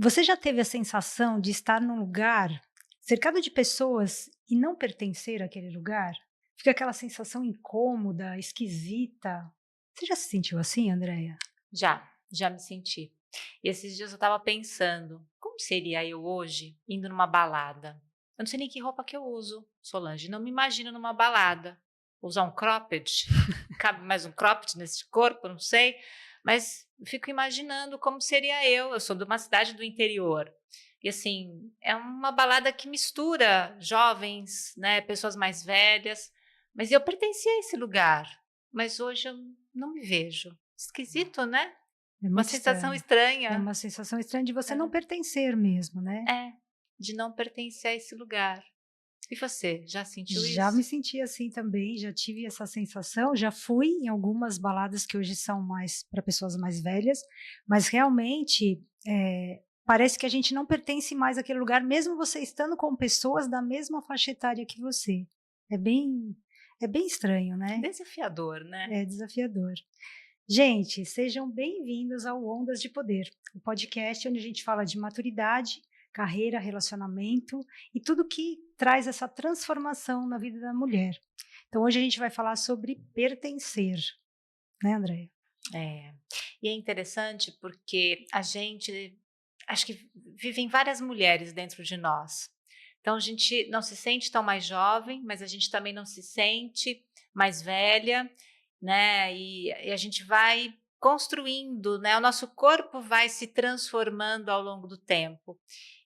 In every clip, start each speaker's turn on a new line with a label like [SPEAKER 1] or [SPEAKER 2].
[SPEAKER 1] Você já teve a sensação de estar num lugar cercado de pessoas e não pertencer àquele lugar? Fica aquela sensação incômoda, esquisita. Você já se sentiu assim, Andreia?
[SPEAKER 2] Já me senti. E esses dias eu estava pensando, como seria eu hoje indo numa balada? Eu não sei nem que roupa que eu uso, Solange, não me imagino numa balada. Usar um cropped? Cabe mais um cropped nesse corpo? Não sei. Mas fico imaginando como seria eu. Eu sou de uma cidade do interior. E assim, é uma balada que mistura jovens, né, pessoas mais velhas. Mas eu pertencia a esse lugar. Mas hoje eu não me vejo. Esquisito, né?
[SPEAKER 1] É
[SPEAKER 2] Uma
[SPEAKER 1] muito
[SPEAKER 2] sensação
[SPEAKER 1] estranho. É
[SPEAKER 2] estranha.
[SPEAKER 1] uma sensação estranha de você não
[SPEAKER 2] É,
[SPEAKER 1] pertencer mesmo, né?
[SPEAKER 2] é, de não pertencer a esse lugar. E você, já sentiu
[SPEAKER 1] Já me
[SPEAKER 2] isso?
[SPEAKER 1] senti assim também, já tive essa sensação, já fui em algumas baladas que hoje são mais para pessoas mais velhas, mas realmente parece que a gente não pertence mais àquele lugar, mesmo você estando com pessoas da mesma faixa etária que você. É bem, é bem estranho, né?
[SPEAKER 2] Desafiador, né?
[SPEAKER 1] É desafiador. Gente, sejam bem-vindos ao Ondas de Poder, o podcast onde a gente fala de maturidade, carreira, relacionamento e tudo que traz essa transformação na vida da mulher. Então, hoje a gente vai falar sobre pertencer, né, Andréia?
[SPEAKER 2] É. E é interessante porque a gente, acho que vivem várias mulheres dentro de nós. Então a gente não se sente tão mais jovem, mas a gente também não se sente mais velha, né? E a gente vai construindo, né? O nosso corpo vai se transformando ao longo do tempo.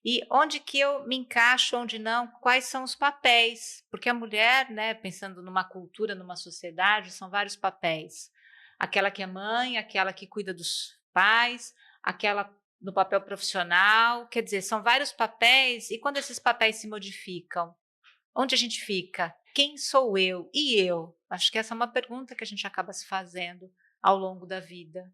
[SPEAKER 2] E onde que eu me encaixo, onde não, quais são os papéis? Porque a mulher, né, pensando numa cultura, numa sociedade, são vários papéis. Aquela que é mãe, aquela que cuida dos pais, aquela no papel profissional, quer dizer, são vários papéis, e quando esses papéis se modificam, onde a gente fica? Quem sou eu? E eu? Acho que essa é uma pergunta que a gente acaba se fazendo ao longo da vida,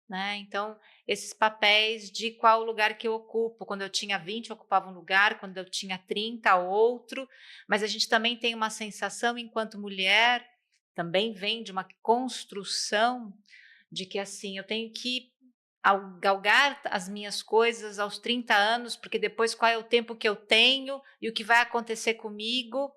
[SPEAKER 2] né? Então, esses papéis de qual lugar que eu ocupo. Quando eu tinha 20, eu ocupava um lugar, quando eu tinha 30, outro. Mas a gente também tem uma sensação, enquanto mulher, também vem de uma construção de que assim, eu tenho que galgar as minhas coisas aos 30 anos, porque depois qual é o tempo que eu tenho e o que vai acontecer comigo.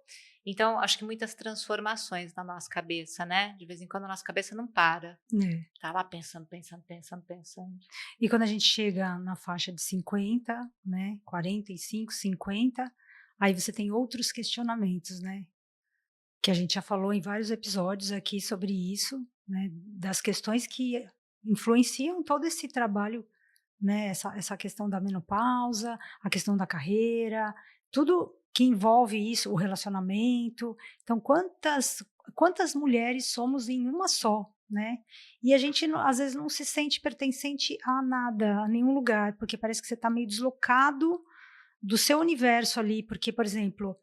[SPEAKER 2] Então, acho que muitas transformações na nossa cabeça, né? De vez em quando a nossa cabeça não para.
[SPEAKER 1] É.
[SPEAKER 2] Tá lá pensando, pensando, pensando, pensando.
[SPEAKER 1] E quando a gente chega na faixa de 50, né, 45, 50, aí você tem outros questionamentos, né? Que a gente já falou em vários episódios aqui sobre isso, né, das questões que influenciam todo esse trabalho, né, essa questão da menopausa, a questão da carreira, tudo que envolve isso, o relacionamento. Então quantas mulheres somos em uma só, né, e a gente não, às vezes não se sente pertencente a nada, a nenhum lugar, porque parece que você está meio deslocado do seu universo ali, porque, por exemplo,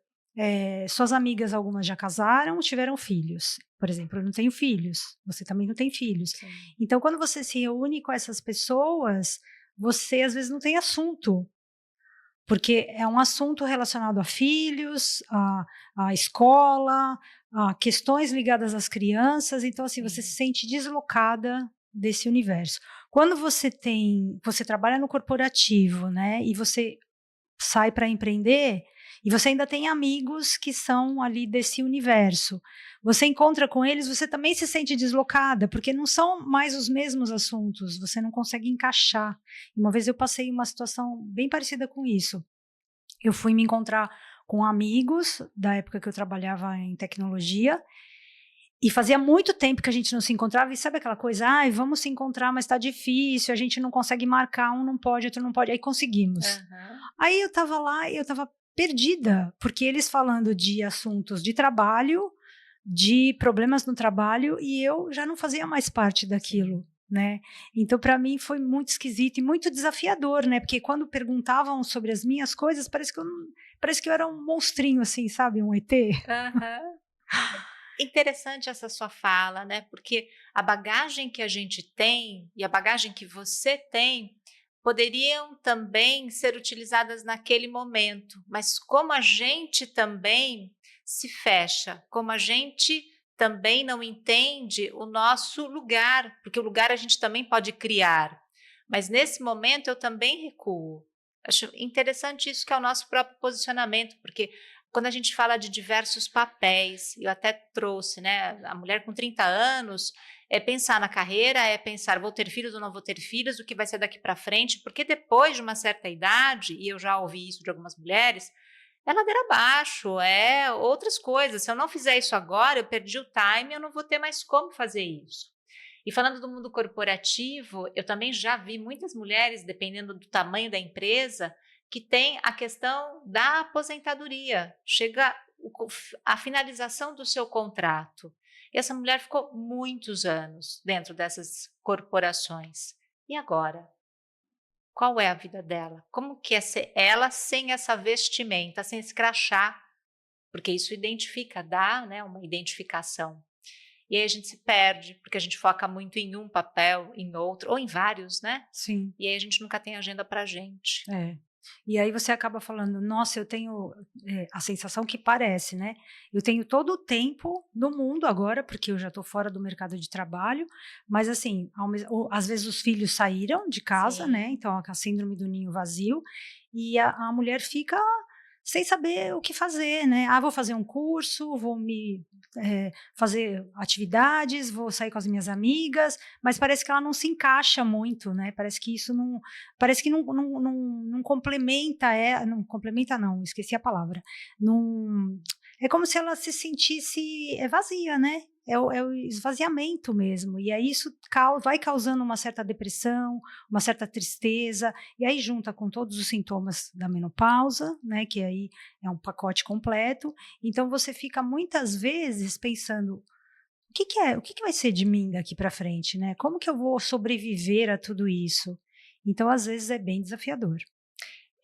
[SPEAKER 1] suas amigas algumas já casaram, tiveram filhos. Por exemplo, eu não tenho filhos, você também não tem filhos.
[SPEAKER 2] Sim.
[SPEAKER 1] Então, quando você se reúne com essas pessoas, você às vezes não tem assunto, porque é um assunto relacionado a filhos, a escola, a questões ligadas às crianças, então assim, você se
[SPEAKER 2] Sim.
[SPEAKER 1] sente deslocada desse universo. Quando você trabalha no corporativo, né, e você sai para empreender, e você ainda tem amigos que são ali desse universo. Você encontra com eles, você também se sente deslocada, porque não são mais os mesmos assuntos, você não consegue encaixar. Uma vez eu passei uma situação bem parecida com isso. Eu fui me encontrar com amigos da época que eu trabalhava em tecnologia, e fazia muito tempo que a gente não se encontrava, e sabe aquela coisa, ai, vamos se encontrar, mas tá difícil, a gente não consegue marcar, um não pode, outro não pode, aí conseguimos.
[SPEAKER 2] Aham.
[SPEAKER 1] Aí eu estava lá e eu estava perdida, porque eles falando de assuntos de trabalho, de problemas no trabalho, e eu já não fazia mais parte daquilo,
[SPEAKER 2] Sim.
[SPEAKER 1] né. Então para mim foi muito esquisito e muito desafiador, né, porque quando perguntavam sobre as minhas coisas, parece que eu era um monstrinho, assim, sabe, um ET.
[SPEAKER 2] Aham. Interessante essa sua fala, né, porque a bagagem que a gente tem e a bagagem que você tem poderiam também ser utilizadas naquele momento, mas como a gente também se fecha, como a gente também não entende o nosso lugar, porque o lugar a gente também pode criar, mas nesse momento eu também recuo. Acho interessante isso que é o nosso próprio posicionamento, porque quando a gente fala de diversos papéis, eu até trouxe, né, a mulher com 30 anos, é pensar na carreira, é pensar vou ter filhos ou não vou ter filhos, o que vai ser daqui para frente, porque depois de uma certa idade, e eu já ouvi isso de algumas mulheres, é ladeira abaixo, é outras coisas. Se eu não fizer isso agora, eu perdi o time, eu não vou ter mais como fazer isso. E falando do mundo corporativo, eu também já vi muitas mulheres, dependendo do tamanho da empresa, que tem a questão da aposentadoria. Chega a finalização do seu contrato. E essa mulher ficou muitos anos dentro dessas corporações. E agora? Qual é a vida dela? Como que é ser ela sem essa vestimenta, sem esse crachá? Porque isso identifica, dá, né, uma identificação. E aí a gente se perde, porque a gente foca muito em um papel, em outro, ou em vários, né?
[SPEAKER 1] Sim.
[SPEAKER 2] E aí a gente nunca tem agenda pra gente.
[SPEAKER 1] É. E aí você acaba falando: "Nossa, eu tenho", a sensação que parece, né, eu tenho todo o tempo do mundo agora, porque eu já estou fora do mercado de trabalho, mas assim, às vezes os filhos saíram de casa, né,
[SPEAKER 2] Sim.
[SPEAKER 1] então a síndrome do ninho vazio, e a mulher fica sem saber o que fazer, né. "Ah, vou fazer um curso, vou fazer atividades, vou sair com as minhas amigas", mas parece que ela não se encaixa muito, né, parece que isso não. Parece que não complementa, não complementa não, esqueci a palavra. Não, é como se ela se sentisse, vazia, né, é o esvaziamento mesmo, e aí isso vai causando uma certa depressão, uma certa tristeza, e aí junta com todos os sintomas da menopausa, né, que aí é um pacote completo, então você fica muitas vezes pensando: o que que vai ser de mim daqui para frente, né? Como que eu vou sobreviver a tudo isso?" Então, às vezes, é bem desafiador.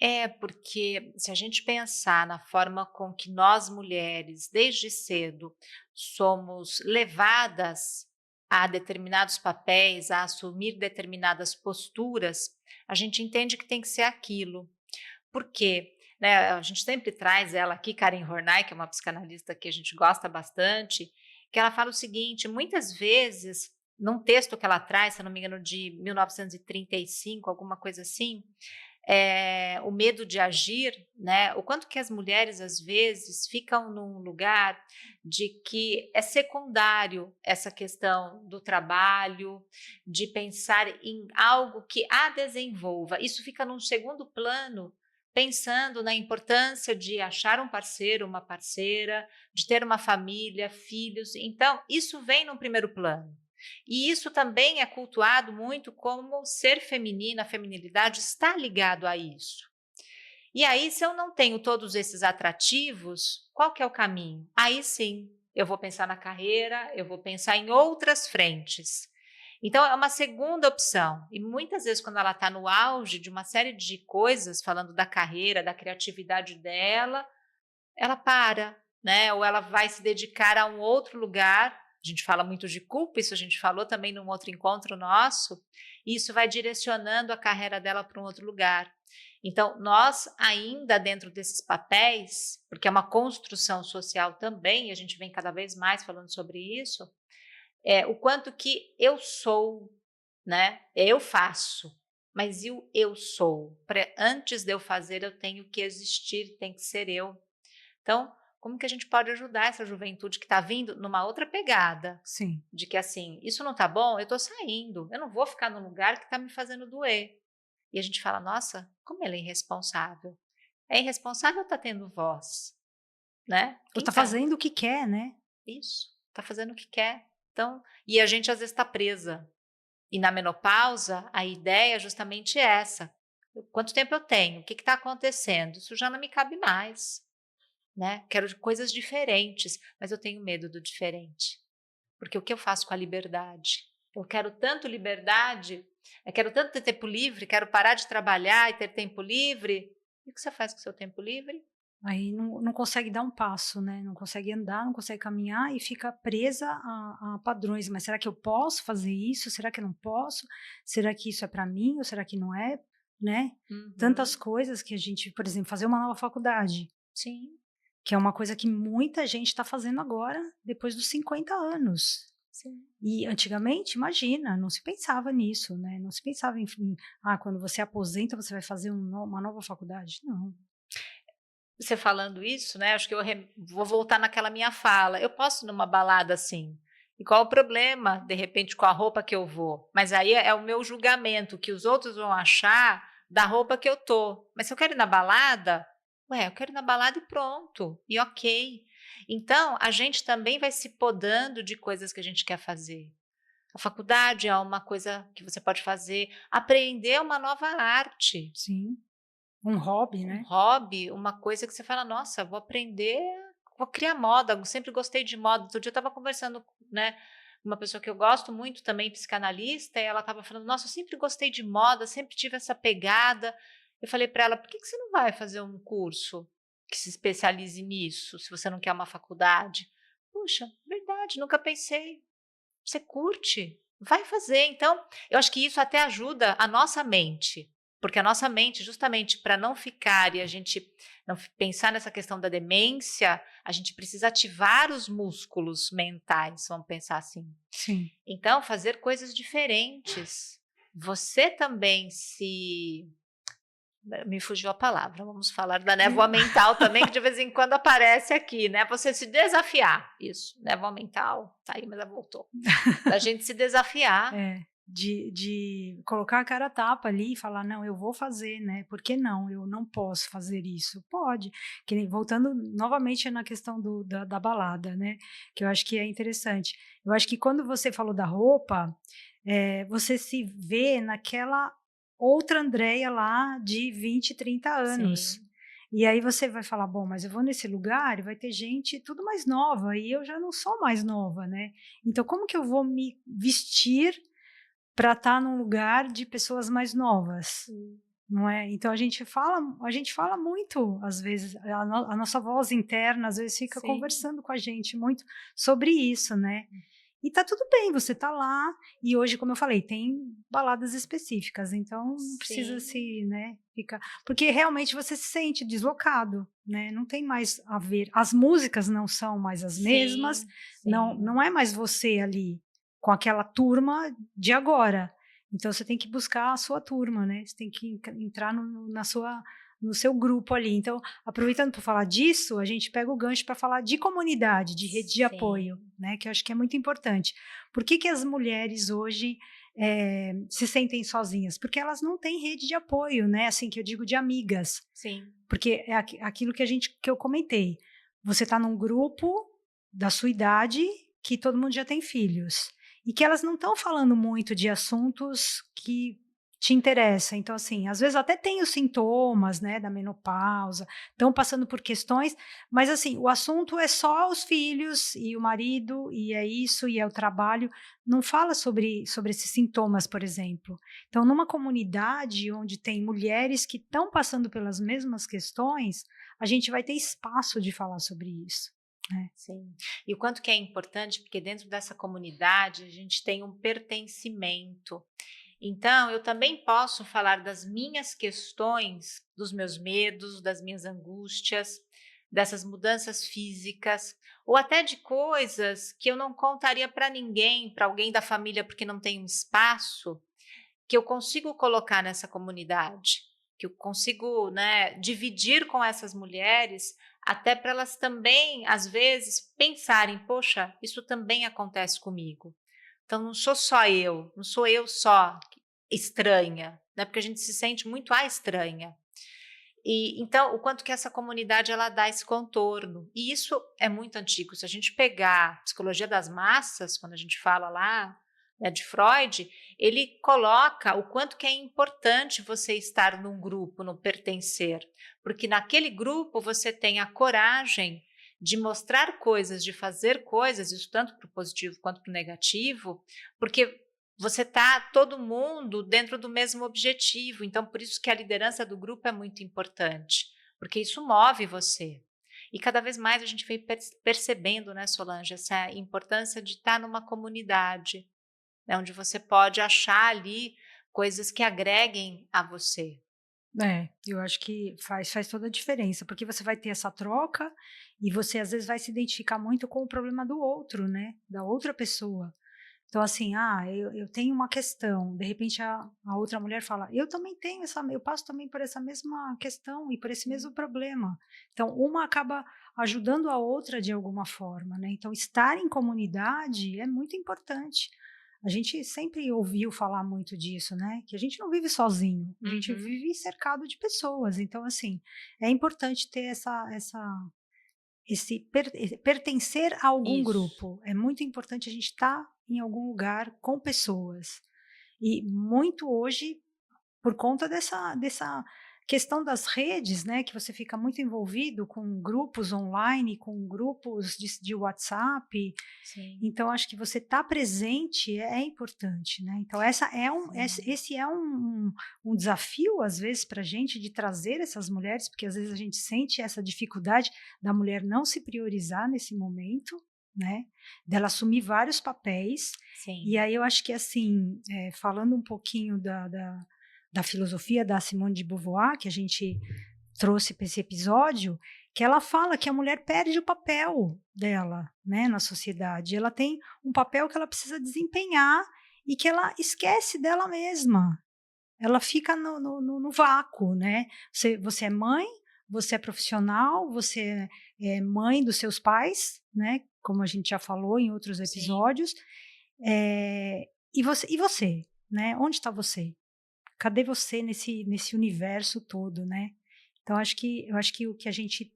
[SPEAKER 2] É, porque se a gente pensar na forma com que nós mulheres, desde cedo, somos levadas a determinados papéis, a assumir determinadas posturas, a gente entende que tem que ser aquilo. Por quê? Né, a gente sempre traz ela aqui, Karen Horney, que é uma psicanalista que a gente gosta bastante, que ela fala o seguinte: muitas vezes, num texto que ela traz, se eu não me engano, de 1935, alguma coisa assim, o medo de agir, né? O quanto que as mulheres às vezes ficam num lugar de que é secundário essa questão do trabalho, de pensar em algo que a desenvolva. Isso fica num segundo plano, pensando na importância de achar um parceiro, uma parceira, de ter uma família, filhos. Então, isso vem num primeiro plano. E isso também é cultuado muito como ser feminina, a feminilidade está ligado a isso. E aí, se eu não tenho todos esses atrativos, qual que é o caminho? Aí sim, eu vou pensar na carreira, eu vou pensar em outras frentes. Então, é uma segunda opção. E muitas vezes, quando ela está no auge de uma série de coisas, falando da carreira, da criatividade dela, ela para, né, ou ela vai se dedicar a um outro lugar. A gente fala muito de culpa, isso a gente falou também num outro encontro nosso, e isso vai direcionando a carreira dela para um outro lugar. Então, nós ainda dentro desses papéis, porque é uma construção social também, e a gente vem cada vez mais falando sobre isso, o quanto que eu sou, né, eu faço, mas e o eu sou? Antes de eu fazer, eu tenho que existir, tem que ser eu. Então, como que a gente pode ajudar essa juventude que está vindo numa outra pegada,
[SPEAKER 1] Sim.
[SPEAKER 2] de que assim, isso não está bom, eu estou saindo, eu não vou ficar num lugar que está me fazendo doer. E a gente fala, nossa, como ela é irresponsável. É irresponsável ou está tendo voz, né?
[SPEAKER 1] Ou
[SPEAKER 2] Quem
[SPEAKER 1] tá
[SPEAKER 2] tá?
[SPEAKER 1] fazendo o que quer, né.
[SPEAKER 2] Isso, está fazendo o que quer. Então, e a gente às vezes está presa. E na menopausa, a ideia é justamente essa. Quanto tempo eu tenho? O que está acontecendo? Isso já não me cabe mais. Né? Quero coisas diferentes, mas eu tenho medo do diferente. Porque o que eu faço com a liberdade? Eu quero tanto liberdade, eu quero tanto ter tempo livre, quero parar de trabalhar e ter tempo livre. E o que você faz com o seu tempo livre?
[SPEAKER 1] Aí não consegue dar um passo, né, não consegue andar, não consegue caminhar e fica presa a padrões. "Mas será que eu posso fazer isso? Será que eu não posso? Será que isso é para mim ou será que não é?", né. Tantas
[SPEAKER 2] Uhum,
[SPEAKER 1] coisas que a gente, por exemplo, fazer uma nova faculdade,
[SPEAKER 2] sim,
[SPEAKER 1] que é uma coisa que muita gente está fazendo agora, depois dos 50 anos.
[SPEAKER 2] Sim.
[SPEAKER 1] E antigamente, imagina, não se pensava nisso, né, não se pensava enfim, quando você aposenta você vai fazer uma nova faculdade, não.
[SPEAKER 2] Você falando isso, né, acho que vou voltar naquela minha fala, eu posso ir numa balada assim, e qual o problema, de repente, com a roupa que eu vou? Mas aí é o meu julgamento, que os outros vão achar da roupa que eu tô. Mas se eu quero ir na balada, ué, eu quero ir na balada e pronto, e ok. Então, a gente também vai se podando de coisas que a gente quer fazer. A faculdade é uma coisa que você pode fazer, aprender uma nova arte.
[SPEAKER 1] Sim, um hobby,
[SPEAKER 2] Um
[SPEAKER 1] né.
[SPEAKER 2] hobby, uma coisa que você fala: "Nossa, vou aprender, vou criar moda", eu sempre gostei de moda. Outro dia eu estava conversando, né, com uma pessoa que eu gosto muito também, psicanalista, e ela estava falando: "Nossa, eu sempre gostei de moda, sempre tive essa pegada". Eu falei para ela: "Por que que você não vai fazer um curso que se especialize nisso, se você não quer uma faculdade?". Puxa, verdade, nunca pensei. Você curte? Vai fazer. Então, eu acho que isso até ajuda a nossa mente, porque a nossa mente, justamente para não ficar e a gente não pensar nessa questão da demência, a gente precisa ativar os músculos mentais, vamos pensar assim.
[SPEAKER 1] Sim.
[SPEAKER 2] Então, fazer coisas diferentes. Você também me fugiu a palavra, vamos falar da névoa mental também, que de vez em quando aparece aqui, né? Você se desafiar, isso, névoa mental, tá aí, mas ela voltou. Da gente se desafiar.
[SPEAKER 1] É, de colocar a cara a tapa ali e falar: "Não, eu vou fazer, né, por que não? Eu não posso fazer isso". Pode, que nem voltando novamente na questão da balada, né, que eu acho que é interessante. Eu acho que quando você falou da roupa, você se vê naquela outra Andreia lá de 20, 30 anos.
[SPEAKER 2] Sim,
[SPEAKER 1] E aí você vai falar: "Bom, mas eu vou nesse lugar e vai ter gente tudo mais nova e eu já não sou mais nova, né, então como que eu vou me vestir para estar num lugar de pessoas mais novas,
[SPEAKER 2] sim,
[SPEAKER 1] não é? Então a gente fala muito, às vezes, a nossa voz interna, às vezes, fica
[SPEAKER 2] sim,
[SPEAKER 1] conversando com a gente muito sobre isso, né. E tá tudo bem, você tá lá, e hoje, como eu falei, tem baladas específicas, então não precisa
[SPEAKER 2] sim,
[SPEAKER 1] se, né, ficar porque realmente você se sente deslocado, né, não tem mais a ver as músicas não são mais as mesmas,
[SPEAKER 2] sim,
[SPEAKER 1] não
[SPEAKER 2] sim,
[SPEAKER 1] é mais você ali, com aquela turma de agora. Então você tem que buscar a sua turma, né, você tem que entrar no seu grupo ali. Então, aproveitando para falar disso, a gente pega o gancho para falar de comunidade, de rede de apoio,
[SPEAKER 2] sim,
[SPEAKER 1] né, que eu acho que é muito importante. Por que que as mulheres hoje, se sentem sozinhas? Porque elas não têm rede de apoio, né, assim, que eu digo de amigas,
[SPEAKER 2] sim,
[SPEAKER 1] porque é aquilo que eu comentei, você está num grupo da sua idade que todo mundo já tem filhos, e que elas não estão falando muito de assuntos que te interessam. Então, assim, às vezes até tem os sintomas, né, da menopausa, estão passando por questões, mas assim, o assunto é só os filhos e o marido, e é isso, e é o trabalho, não fala sobre esses sintomas, por exemplo. Então, numa comunidade onde tem mulheres que estão passando pelas mesmas questões, a gente vai ter espaço de falar sobre isso, né.
[SPEAKER 2] sim. E o quanto que é importante, porque dentro dessa comunidade a gente tem um pertencimento. Então, eu também posso falar das minhas questões, dos meus medos, das minhas angústias, dessas mudanças físicas, ou até de coisas que eu não contaria para ninguém, para alguém da família, porque não tem um espaço, que eu consigo colocar nessa comunidade, que eu consigo, né, dividir com essas mulheres, até para elas também, às vezes, pensarem: poxa, isso também acontece comigo. Então não sou só eu, não sou eu só estranha, né? Porque a gente se sente muito a estranha. E então o quanto que essa comunidade ela dá esse contorno. E isso é muito antigo. Se a gente pegar a psicologia das massas, quando a gente fala lá, né, de Freud, ele coloca o quanto que é importante você estar num grupo, no pertencer, porque naquele grupo você tem a coragem de mostrar coisas, de fazer coisas, isso tanto para o positivo quanto para o negativo, porque você está todo mundo dentro do mesmo objetivo, então por isso que a liderança do grupo é muito importante, porque isso move você. E cada vez mais a gente vem percebendo, né, Solange, essa importância de estar numa comunidade, né, onde você pode achar ali coisas que agreguem a você.
[SPEAKER 1] É, eu acho que faz toda a diferença, porque você vai ter essa troca, e você às vezes vai se identificar muito com o problema do outro, né, da outra pessoa. Então, assim, eu tenho uma questão, de repente a outra mulher fala, eu também tenho eu passo também por essa mesma questão e por esse
[SPEAKER 2] Sim.
[SPEAKER 1] mesmo problema. Então, uma acaba ajudando a outra de alguma forma, né? Então, estar em comunidade é muito importante. A gente sempre ouviu falar muito disso, né? Que a gente não vive sozinho, a gente
[SPEAKER 2] Uhum.
[SPEAKER 1] vive cercado de pessoas. Então, assim, é importante ter esse pertencer a algum
[SPEAKER 2] Isso.
[SPEAKER 1] grupo. É muito importante a gente estar em algum lugar com pessoas. E muito hoje, por conta dessa questão das redes, né, que você fica muito envolvido com grupos online, com grupos de WhatsApp,
[SPEAKER 2] Sim,
[SPEAKER 1] então acho que você estar presente é importante, né. Então essa é
[SPEAKER 2] sim.
[SPEAKER 1] esse é um desafio, às vezes, pra gente de trazer essas mulheres, porque às vezes a gente sente essa dificuldade da mulher não se priorizar nesse momento, né, dela assumir vários papéis, e
[SPEAKER 2] Sim.
[SPEAKER 1] aí eu acho que assim, falando um pouquinho da filosofia da Simone de Beauvoir, que a gente trouxe para esse episódio, que ela fala que a mulher perde o papel dela, né, na sociedade. Ela tem um papel que ela precisa desempenhar e que ela esquece dela mesma. Ela fica no vácuo, né. Você é mãe, você é profissional, você é mãe dos seus pais, né, como a gente já falou em outros
[SPEAKER 2] Sim.
[SPEAKER 1] episódios, e você, né, onde está você? Cadê você nesse universo todo, né? Então eu acho que o que a gente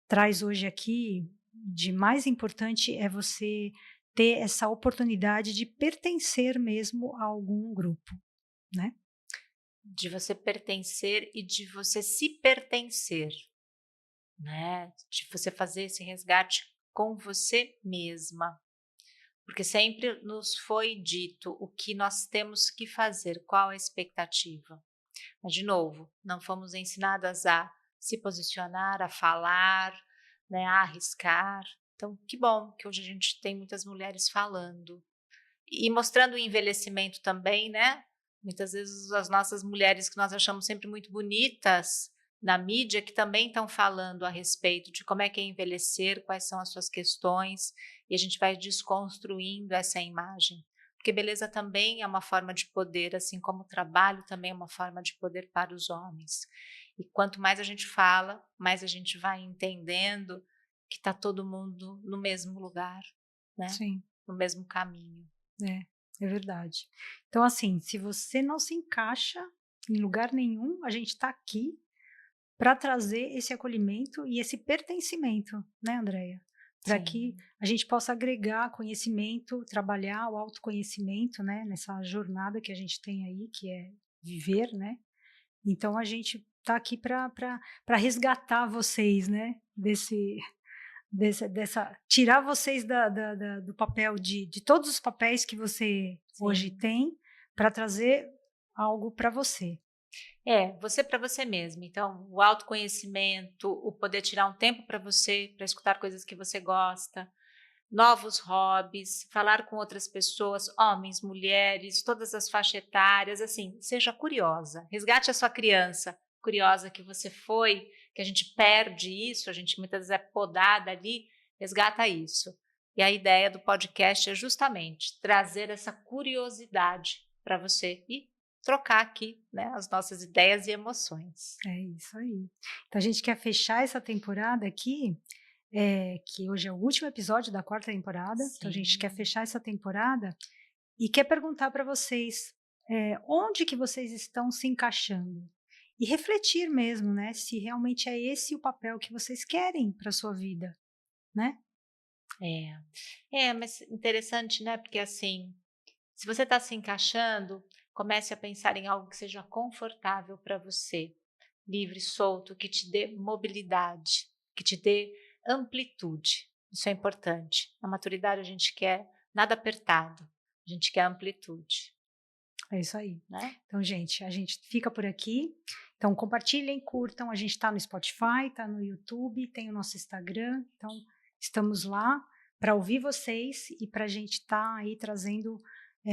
[SPEAKER 1] traz hoje aqui de mais importante é você ter essa oportunidade de pertencer mesmo a algum grupo, né?
[SPEAKER 2] De você pertencer e de você se pertencer, né, de você fazer esse resgate com você mesma, porque sempre nos foi dito o que nós temos que fazer, qual a expectativa. Mas, de novo, não fomos ensinadas a se posicionar, a falar, né, a arriscar. Então, que bom que hoje a gente tem muitas mulheres falando. E mostrando o envelhecimento também, né, muitas vezes as nossas mulheres que nós achamos sempre muito bonitas na mídia, que também estão falando a respeito de como é que é envelhecer, quais são as suas questões, e a gente vai desconstruindo essa imagem. Porque beleza também é uma forma de poder, assim como o trabalho também é uma forma de poder para os homens. E quanto mais a gente fala, mais a gente vai entendendo que está todo mundo no mesmo lugar, né,
[SPEAKER 1] Sim,
[SPEAKER 2] no mesmo caminho.
[SPEAKER 1] é, é verdade. Então, assim, se você não se encaixa em lugar nenhum, a gente está aqui para trazer esse acolhimento e esse pertencimento, né, Andréia? Para que
[SPEAKER 2] Sim.
[SPEAKER 1] a gente possa agregar conhecimento, trabalhar o autoconhecimento, né, nessa jornada que a gente tem aí, que é viver, né? Então a gente está aqui para resgatar vocês, né, dessa tirar vocês do papel de todos os papéis que você hoje
[SPEAKER 2] Sim.
[SPEAKER 1] tem, para trazer algo para você.
[SPEAKER 2] É, você para você mesmo. Então, o autoconhecimento, o poder tirar um tempo para você, para escutar coisas que você gosta, novos hobbies, falar com outras pessoas, homens, mulheres, todas as faixas etárias, assim, seja curiosa. Resgate a sua criança curiosa que você foi, que a gente perde isso, a gente muitas vezes é podada ali, resgata isso. E a ideia do podcast é justamente trazer essa curiosidade para você e trocar aqui, né, as nossas ideias e emoções.
[SPEAKER 1] É isso aí. Então a gente quer fechar essa temporada aqui, que hoje é o último episódio da quarta temporada, então a gente quer
[SPEAKER 2] Sim.
[SPEAKER 1] fechar essa temporada e quer perguntar para vocês, onde que vocês estão se encaixando? E refletir mesmo, né, se realmente é esse o papel que vocês querem para sua vida, né?
[SPEAKER 2] É. É, mas interessante, né, porque assim, se você está se encaixando, comece a pensar em algo que seja confortável para você, livre, solto, que te dê mobilidade, que te dê amplitude. Isso é importante. Na maturidade a gente quer nada apertado, a gente quer amplitude,
[SPEAKER 1] É isso aí.
[SPEAKER 2] né?
[SPEAKER 1] Então, gente, a gente fica por aqui. Então, compartilhem, curtam. A gente está no Spotify, está no YouTube, tem o nosso Instagram. Então, estamos lá para ouvir vocês e para a gente estar aí trazendo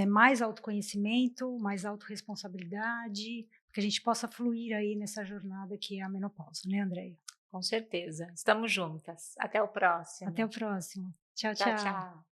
[SPEAKER 1] mais autoconhecimento, mais autorresponsabilidade, que a gente possa fluir aí nessa jornada que é a menopausa, né, Andréia?
[SPEAKER 2] Com certeza. Estamos juntas. Até o
[SPEAKER 1] Até o
[SPEAKER 2] próximo.
[SPEAKER 1] próximo. Tchau,
[SPEAKER 2] Tchau,
[SPEAKER 1] tchau.
[SPEAKER 2] tchau.